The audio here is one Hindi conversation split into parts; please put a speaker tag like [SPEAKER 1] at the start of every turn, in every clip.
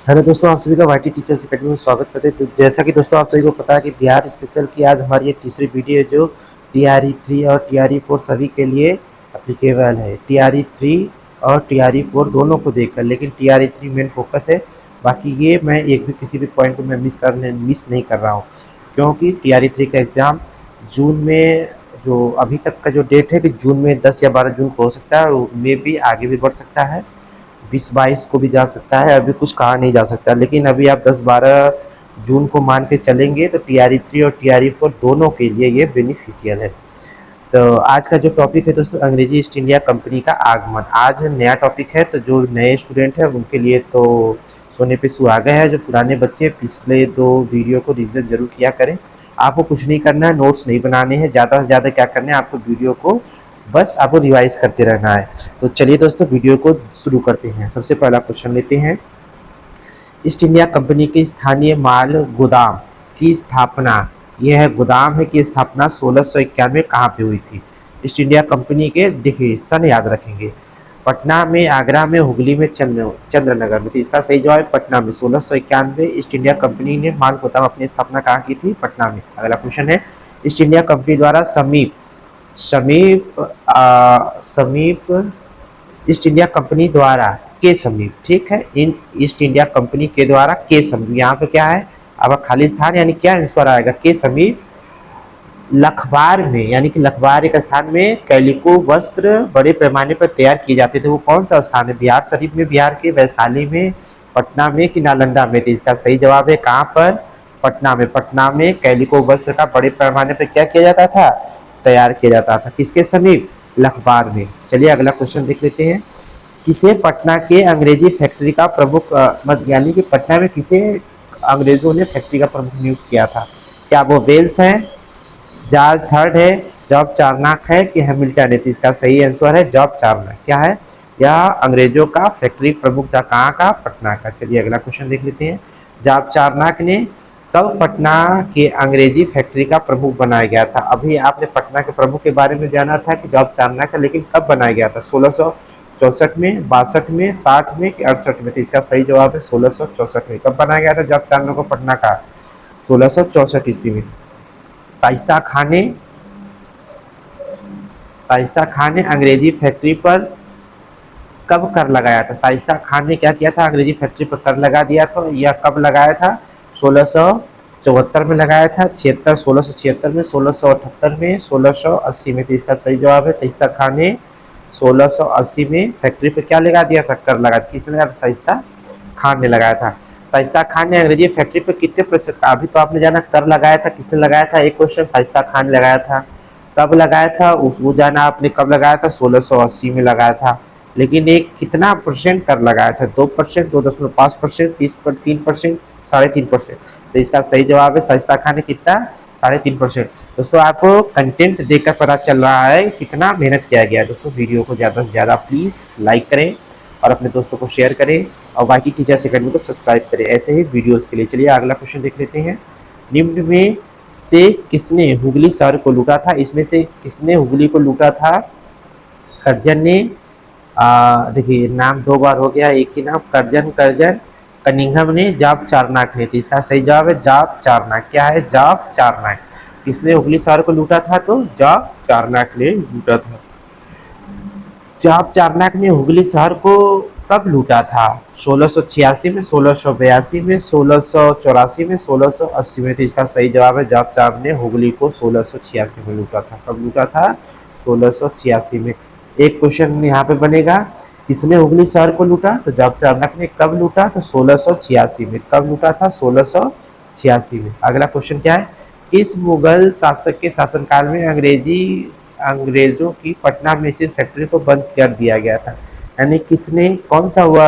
[SPEAKER 1] हेलो दोस्तों, आप सभी का वाईटी टीचर्स अकेडमी में स्वागत करते हैं। तो जैसा कि दोस्तों आप सभी को पता है कि बिहार स्पेशल की आज हमारी ये तीसरी वीडियो है जो TRE 3 और TRE 4 सभी के लिए अप्लीकेबल है। TRE 3 और TRE 4 दोनों को देखकर, लेकिन TRE 3 मेन फोकस है। बाकी ये मैं एक भी किसी भी पॉइंट को मैं मिस नहीं कर रहा हूँ, क्योंकि TRE 3 का एग्ज़ाम जून में, जो अभी तक का जो डेट है कि जून में 10 या 12 जून को हो सकता है, मे भी आगे भी बढ़ सकता है, 20-22 को भी जा सकता है। अभी कुछ कहा नहीं जा सकता, लेकिन अभी आप 10-12 जून को मान के चलेंगे तो TRE 3 और TRE 4 दोनों के लिए ये बेनिफिशियल है। तो आज का जो टॉपिक है दोस्तों, अंग्रेजी ईस्ट इंडिया कंपनी का आगमन। आज नया टॉपिक है, तो जो नए स्टूडेंट हैं उनके लिए तो सोने पे सुहागा है। जो पुराने बच्चे पिछले 2 वीडियो को रिविजन जरूर किया करें। आपको कुछ नहीं करना है, नोट्स नहीं बनाने हैं, ज़्यादा से ज़्यादा क्या करना है, आपको वीडियो को बस आपको रिवाइज करते रहना है। तो चलिए दोस्तों, वीडियो को शुरू करते हैं। सबसे पहला क्वेश्चन लेते हैं। ईस्ट इंडिया कंपनी के स्थानीय माल गोदाम की स्थापना, यह है गोदाम है की स्थापना 1691 कहाँ पे हुई थी? ईस्ट इंडिया कंपनी के, देखिए सन याद रखेंगे, पटना में, आगरा में, हुगली में, चंद्रनगर में। तो इसका सही जवाब है पटना में। 1691 ईस्ट इंडिया कंपनी ने माल गोदाम अपनी स्थापना कहाँ की थी? पटना में। अगला क्वेश्चन है, ईस्ट इंडिया कंपनी द्वारा समीप समीप समीप ईस्ट इंडिया कंपनी द्वारा के समीप, ठीक है, इन ईस्ट इंडिया कंपनी के द्वारा के समीप, यहाँ पे क्या है अब खाली स्थान, यानी क्या आंसर आएगा? के समीप लखबार में, यानी कि लखबार एक स्थान में कैलिको वस्त्र बड़े पैमाने पर तैयार किए जाते थे। वो कौन सा स्थान है? बिहार शरीफ में, बिहार के वैशाली में, पटना में कि नालंदा में? तो इसका सही जवाब है कहाँ पर? पटना में। पटना में कैलिको वस्त्र का बड़े पैमाने पर क्या किया जाता था? तैयार किया जाता था। किसके समीप? लखबार में। चलिए अगला क्वेश्चन देख लेते हैं। किसे पटना के अंग्रेजी फैक्ट्री का प्रमुख, यानी कि पटना में किसे अंग्रेजों ने फैक्ट्री का प्रमुख नियुक्त किया था? क्या वो वेल्स है, जॉर्ज थर्ड है, जॉब चारनाक है कि हैमिल्टन है? तो इसका सही आंसर है जॉब चारनाक। क्या है? यह अंग्रेजों का फैक्ट्री प्रमुख था। कहाँ का? पटना का। चलिए अगला क्वेश्चन देख लेते हैं। जॉब चारनाक ने कब पटना के अंग्रेजी फैक्ट्री का प्रमुख बनाया गया था? अभी आपने पटना के प्रमुख के बारे में जाना था कि जॉब चारनाक का, लेकिन कब बनाया गया था? 1664 में, 62 में, 60 में कि 68 में? तो इसका सही जवाब है 1664 में। कब बनाया गया था जॉब चारनाक को पटना का? 1664 ईस्वी में। शाइस्ता खान ने अंग्रेजी फैक्ट्री पर कब कर लगाया था? शाइस्ता खान ने क्या किया था? अंग्रेजी फैक्ट्री पर कर लगा दिया था। यह कब लगाया था? 1674 में लगाया था, 1676 में, 1678 में, 1680 में? तो इसका सही जवाब है शाइस्ता खान ने 1680 में फैक्ट्री पर क्या लगा दिया था? कर लगा। किसने लगाया था? शाइस्ता खान ने लगाया था। शाइस्ता खान ने अंग्रेजी फैक्ट्री पर कितने प्रतिशत का, अभी तो आपने जाना कर लगाया था, किसने लगाया था? एक क्वेश्चन शाइस्ता खान ने लगाया था। कब लगाया था उसको जाना आपने, कब लगाया था? 1680 में लगाया था। लेकिन एक कितना परसेंट कर लगाया था? 2%, 2.5%, 3%, 3.5%। तो इसका सही जवाब है शाइस्ता खान ने कितना? 3.5%। दोस्तों आपको कंटेंट देखकर पता चल रहा है कितना मेहनत किया गया है। दोस्तों वीडियो को ज़्यादा से ज़्यादा प्लीज़ लाइक करें और अपने दोस्तों को शेयर करें और वाईटी टीचर्स अकेडमी को सब्सक्राइब करें ऐसे ही वीडियोस के लिए। चलिए अगला क्वेश्चन देख लेते हैं। निम्न में से किसने हुगली शहर को लूटा था? इसमें से किसने हुगली को लूटा था? करजन ने, देखिए नाम 2 बार हो गया, एक ही नाम, करजन कनिंघम ने, जॉब चारनाक ने? तो इसका सही जवाब है जॉब चारनाक। क्या है? जॉब चारनाक। किसने हुगली शहर को लूटा था? तो जॉब चारनाक ने लूटा था। जॉब चारनाक ने हुगली शहर को कब लूटा था? 1686 में, 1682 में, 1684 में, 1680 में? तो इसका सही जवाब है जॉब चारनाक ने हुगली को 1686 में लूटा था। कब लूटा था? 1686 में। एक क्वेश्चन यहाँ पे बनेगा, किसने हुगली शहर को लूटा? तो जॉब चारनाक ने। कब लूटा? तो 1686 में। कब लूटा था? 1686 में। अगला क्वेश्चन क्या है? किस मुगल शासक के शासनकाल में अंग्रेजों की पटना में स्थित फैक्ट्री को बंद कर दिया गया था? यानी किसने, कौन सा हुआ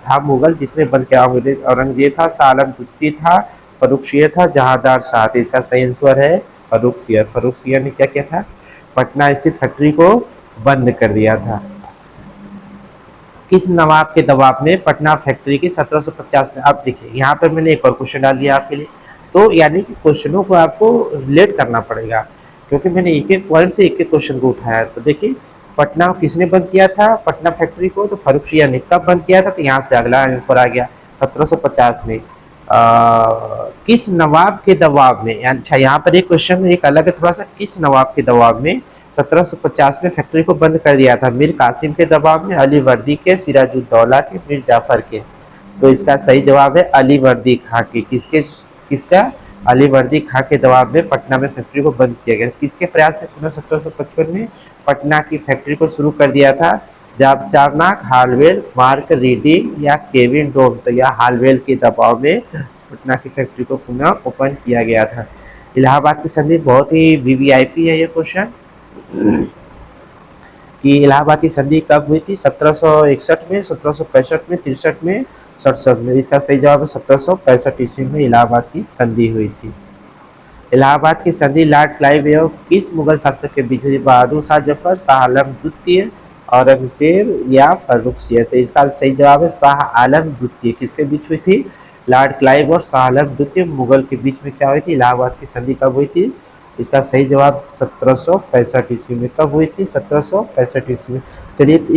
[SPEAKER 1] था मुगल जिसने बंद किया? औरंगजेब था, शाह आलम द्वितीय था, फर्रुखसियर था, जहांदार शाह? तो इसका सही आंसर है फर्रुखसियर। फर्रुखसियर ने क्या किया था? पटना स्थित फैक्ट्री को बंद कर दिया था। किस नवाब के दबाव में पटना फैक्ट्री की 1750 में? अब देखिए यहाँ पर मैंने एक और क्वेश्चन डाल दिया आपके लिए, तो यानी कि क्वेश्चनों को आपको रिलेट करना पड़ेगा, क्योंकि मैंने एक एक पॉइंट से एक एक क्वेश्चन को उठाया। तो देखिए पटना किसने बंद किया था? पटना फैक्ट्री को तो फर्रुखसियर ने। कब बंद किया था? तो यहाँ से अगला आंसर आ गया 1750 में किस नवाब के दबाव में, अच्छा यहाँ पर एक क्वेश्चन एक अलग है थोड़ा सा, किस नवाब के दबाव में 1750 में फैक्ट्री को बंद कर दिया था? मीर कासिम के दबाव में, अली वर्दी के, सिराजुद्दौला के, मीर जाफर के? तो इसका सही जवाब है अली वर्दी खां के। किसका? अली वर्दी खां के दबाव में पटना में फैक्ट्री को बंद किया गया। किसके प्रयास से पुनः 1755 में पटना की फैक्ट्री को शुरू कर दिया था? जब चारनाक, हालवेल, मार्क रीडिंग या केविन डोम? तो यह हालवेल के दबाव में पटना की फैक्ट्री को पुनः ओपन किया गया था। इलाहाबाद की संधि बहुत ही वीवीआईपी है ये क्वेश्चन कि इलाहाबाद की संधि कब हुई थी? 1761 में, 1765 में, 63 में, 67 में? इसका सही जवाब है 1765 ईस्वी में इलाहाबाद की संधि हुई थी। इलाहाबाद की संधि लॉर्ड क्लाइव एवं किस मुगल शासक के बीच हुई? बहादुर शाह जफर, शाह आलम द्वितीय, औरंगजेब या फर्रुखसियर? तो इसका सही जवाब है शाह आलम द्वितीय। किसके बीच हुई थी? लॉर्ड क्लाइव और शाह आलम द्वितीय मुगल के बीच में क्या हुई थी? इलाहाबाद की संधि कब हुई थी? इसका सही जवाब 1765 ईस्वी में। कब हुई थी? 1765 ईस्वी में। चलिए तो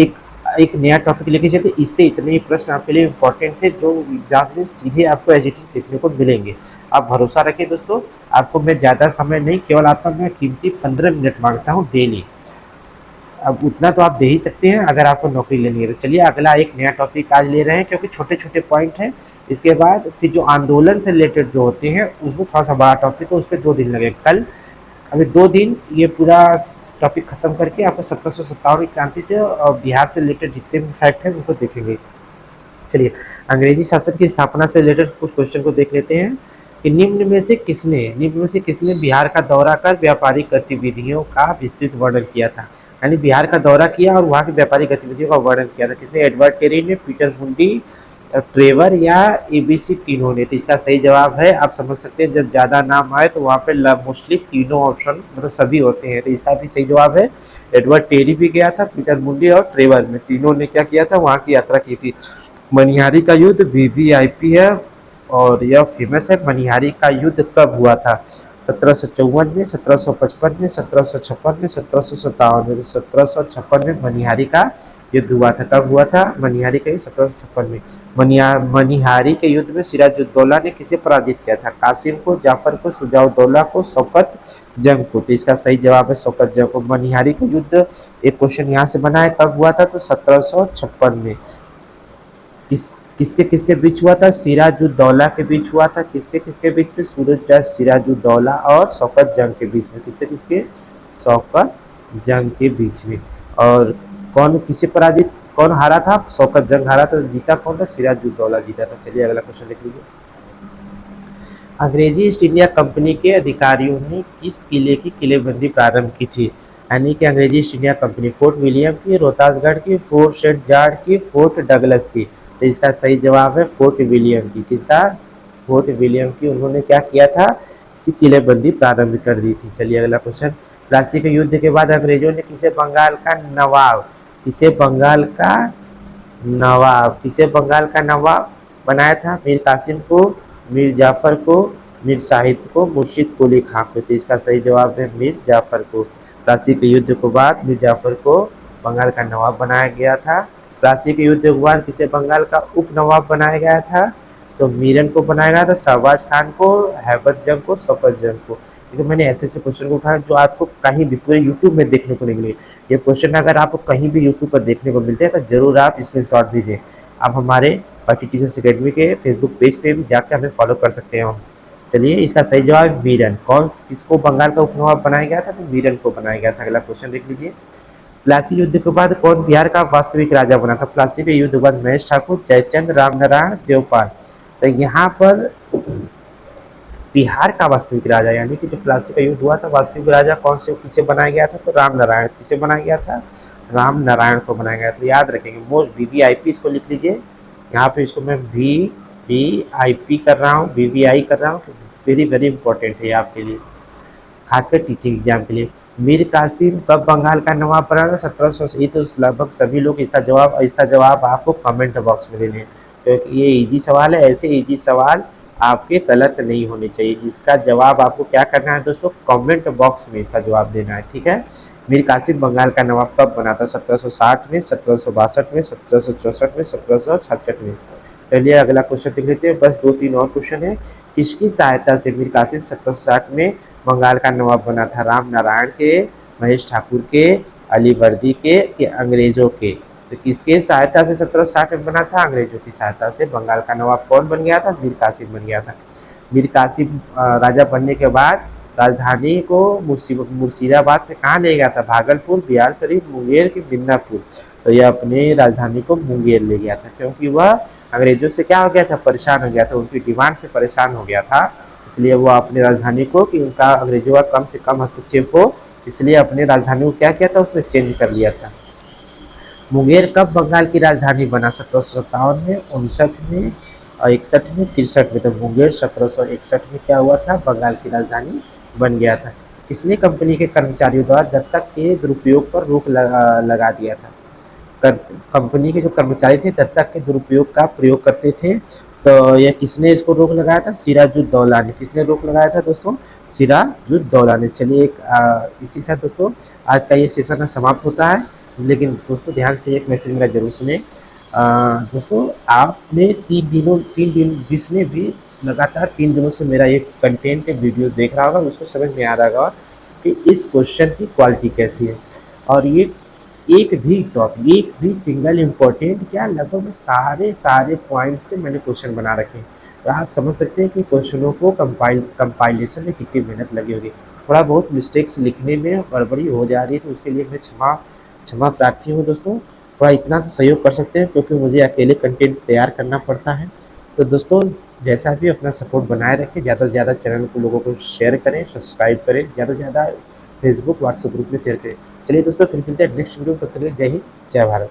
[SPEAKER 1] एक नया टॉपिक लेके चलते। इससे इतने ही प्रश्न आपके लिए इंपॉर्टेंट थे जो एग्जाम में सीधे आपको एज इट इज देखने को मिलेंगे। आप भरोसा रखें दोस्तों, आपको मैं ज़्यादा समय नहीं, केवल आपका मैं कीमती 15 मिनट मांगता हूँ डेली। अब उतना तो आप दे ही सकते हैं अगर आपको नौकरी लेनी है। तो चलिए अगला एक नया टॉपिक आज ले रहे हैं क्योंकि छोटे छोटे पॉइंट हैं। इसके बाद फिर जो आंदोलन से रिलेटेड जो होते हैं उसमें थोड़ा सा बड़ा टॉपिक है, उस पर 2 दिन लगे। कल अभी 2 दिन ये पूरा टॉपिक खत्म करके आपको 1757 की क्रांति से और बिहार से रिलेटेड जितने भी फैक्ट हैं उनको देखेंगे। चलिए अंग्रेजी शासन की स्थापना से रिलेटेड कुछ क्वेश्चन को देख लेते हैं कि निम्न में से किसने बिहार का दौरा कर व्यापारिक गतिविधियों का विस्तृत वर्णन किया था? यानी बिहार का दौरा किया और वहाँ की व्यापारिक गतिविधियों का वर्णन किया था। किसने? एडवर्ड टेरी ने, पीटर मुंडी, ट्रेवर या एबीसी तीनों ने? तो इसका सही जवाब है, आप समझ सकते हैं जब ज़्यादा नाम आए तो वहाँ पे मोस्टली तीनों ऑप्शन मतलब सभी होते हैं। तो इसका भी सही जवाब है एडवर्ड टेरी भी गया था, पीटर मुंडी और ट्रेवर में तीनों ने क्या किया था? वहाँ की यात्रा की थी। मनिहारी का युद्ध वीवीआईपी है और यह फेमस है। मनिहारी का युद्ध कब हुआ था? 1754 में, 1755 में, 1756 में, 1757 में? 1756 में मनिहारी का युद्ध हुआ था। कब हुआ था मनिहारी का युद्ध? 1756 में। मनिहारी के युद्ध में सिराजुद्दौला ने किसे पराजित किया था? कासिम को, जाफर को, शुजाउद्दौला को, शौकत जंग को? तो इसका सही जवाब है शौकत जंग को। मनिहारी का युद्ध एक क्वेश्चन यहाँ से बना है, कब हुआ था? तो 1756 में। किसके बीच हुआ था? सिराजुद्दौला के बीच हुआ था। किसके बीच में? सिराजुद्दौला और शौकत जंग के बीच में। किसके? शौकत जंग के बीच में। और कौन हारा था? शौकत जंग हारा था। जीता कौन था? सिराजुद्दौला जीता था। चलिए अगला क्वेश्चन देख लीजिए। अंग्रेजी ईस्ट इंडिया कंपनी के अधिकारियों ने किस किले की किलेबंदी प्रारंभ की थी? यानी कि अंग्रेजी east India company fort William की, रोहतासगढ़ की, फोर्ट सेंट जॉर्ज की, फोर्ट डगलस की? तो इसका सही जवाब है फोर्ट विलियम की। किसका? फोर्ट विलियम की। उन्होंने क्या किया था? इसी किलेबंदी प्रारंभ कर दी थी। चलिए अगला क्वेश्चन। प्लासी के युद्ध के बाद अंग्रेजों ने किसे बंगाल का नवाब बनाया था? मीर कासिम को, मीर जाफर को, मीर साहिद को, मुर्शिद कुली खां को? तो इसका सही जवाब है मीर जाफर को। प्लासी के युद्ध के बाद मीर जाफर को बंगाल का नवाब बनाया गया था। प्लासी के युद्ध के बाद किसे बंगाल का उप नवाब बनाया गया था? तो मीरन को बनाया गया था, शहबाज खान को, हैबत जंग को, शौकत जंग को? क्योंकि मैंने ऐसे क्वेश्चन को उठाया जो आपको कहीं भी पूरे यूट्यूब में देखने को नहीं मिले। ये क्वेश्चन अगर आपको कहीं भी यूट्यूब पर देखने को मिलते हैं तो जरूर आप स्क्रीनशॉट दीजिए। आप हमारे बाकी टीचर्स अकेडमी के फेसबुक पेज पे भी जाकर हमें फॉलो कर सकते हैं। चलिए इसका सही जवाब मीरन। किसको बंगाल का उपनवाब बनाया गया था? तो मीरन को बनाया गया था। अगला क्वेश्चन देख लीजिए। प्लासी युद्ध के बाद कौन बिहार का वास्तविक राजा बना था? प्लासी के युद्ध के बाद महेश ठाकुर, जयचंद, रामनारायण, देवपाल? तो यहाँ पर बिहार का वास्तविक राजा यानी कि जो प्लासी का युद्ध हुआ था वास्तविक राजा किसे बनाया गया था? तो रामनारायण। किसे बनाया गया था? रामनारायण को बनाया गया था। याद रखेंगे मोस्ट वीवीआईपी इसको लिख लीजिए। यहाँ पे इसको मैं वीवीआईपी कर रहा हूँ, वीवीआई कर रहा हूँ। वेरी वेरी इंपॉर्टेंट है आपके लिए, खासकर टीचिंग एग्जाम के लिए। मीर कासिम कब बंगाल का नवाब बना था? 1700। ये तो लगभग सभी लोग इसका जवाब आपको कमेंट बॉक्स में देने हैं क्योंकि ये इजी सवाल है। ऐसे इजी सवाल आपके गलत नहीं होने चाहिए। इसका जवाब आपको क्या करना है दोस्तों? कमेंट बॉक्स में इसका जवाब देना है, ठीक है। मीर कासिम बंगाल का नवाब कब बना था? 1760 में, 1762 में, 1764 में, 1766 में? चलिए अगला क्वेश्चन देख लेते हैं, बस 2-3 और क्वेश्चन है। किसकी सहायता से मीर कासिम 1760 में बंगाल का नवाब बना था? राम नारायण के, महेश ठाकुर के, अली वर्दी के, कि अंग्रेजों के? तो किसके सहायता से 1760 में बना था? अंग्रेजों की सहायता से। बंगाल का नवाब कौन बन गया था? मीर कासिम बन गया था। मीर कासिम राजा बनने के बाद राजधानी को मुर्शिदाबाद से कहाँ ले गया था? भागलपुर, बिहार शरीफ, मुंगेर की मिदनापुर? तो यह अपने राजधानी को मुंगेर ले गया था, क्योंकि वह अंग्रेजों से क्या हो गया था? परेशान हो गया था, उनकी डिमांड से परेशान हो गया था। इसलिए वो अपनी राजधानी को, कि उनका अंग्रेजों का कम से कम हस्तक्षेप हो, इसलिए अपनी राजधानी को क्या किया था? उसने चेंज कर लिया था। मुंगेर कब बंगाल की राजधानी बना? 1757 में, 59 में और 61 में, 63 में। तो मुंगेर 1761 में क्या हुआ था? बंगाल की राजधानी बन गया था। किसने कंपनी के कर्मचारियों द्वारा दत्तक के दुरुपयोग पर रोक लगा दिया था? कंपनी के जो कर्मचारी थे दत्तक के दुरुपयोग का प्रयोग करते थे, तो यह किसने इसको रोक लगाया था? सिराजुद्दौला ने। किसने रोक लगाया था दोस्तों? सिराजुद्दौला ने। चलिए इसी के साथ दोस्तों आज का ये सेशन समाप्त होता है, लेकिन दोस्तों ध्यान से एक मैसेज मेरा जरूर सुने। दोस्तों आपने 3 दिन जिसने भी लगातार 3 दिनों से मेरा एक कंटेंट वीडियो देख रहा होगा, उसको समझ में आ रहा होगा कि इस क्वेश्चन की क्वालिटी कैसी है। और ये एक भी सिंगल इम्पोर्टेंट क्या, लगभग मैं सारे पॉइंट्स से मैंने क्वेश्चन बना रखे हैं। तो आप समझ सकते हैं कि क्वेश्चनों को कंपाइलेशन में कितनी मेहनत लगी होगी। थोड़ा बहुत मिस्टेक्स लिखने में गड़बड़ी हो जा रही है, तो उसके लिए मैं क्षमा प्रार्थी हूँ दोस्तों। थोड़ा इतना तो सहयोग कर सकते हैं, क्योंकि मुझे अकेले कंटेंट तैयार करना पड़ता है। तो दोस्तों जैसा भी अपना सपोर्ट बनाए रखें, ज़्यादा से ज़्यादा चैनल को लोगों को शेयर करें, सब्सक्राइब करें, ज़्यादा से ज़्यादा फेसबुक व्हाट्सएप ग्रुप में शेयर करें। चलिए दोस्तों फिर मिलते हैं नेक्स्ट वीडियो में, तब तक के लिए जय हिंद, जय भारत।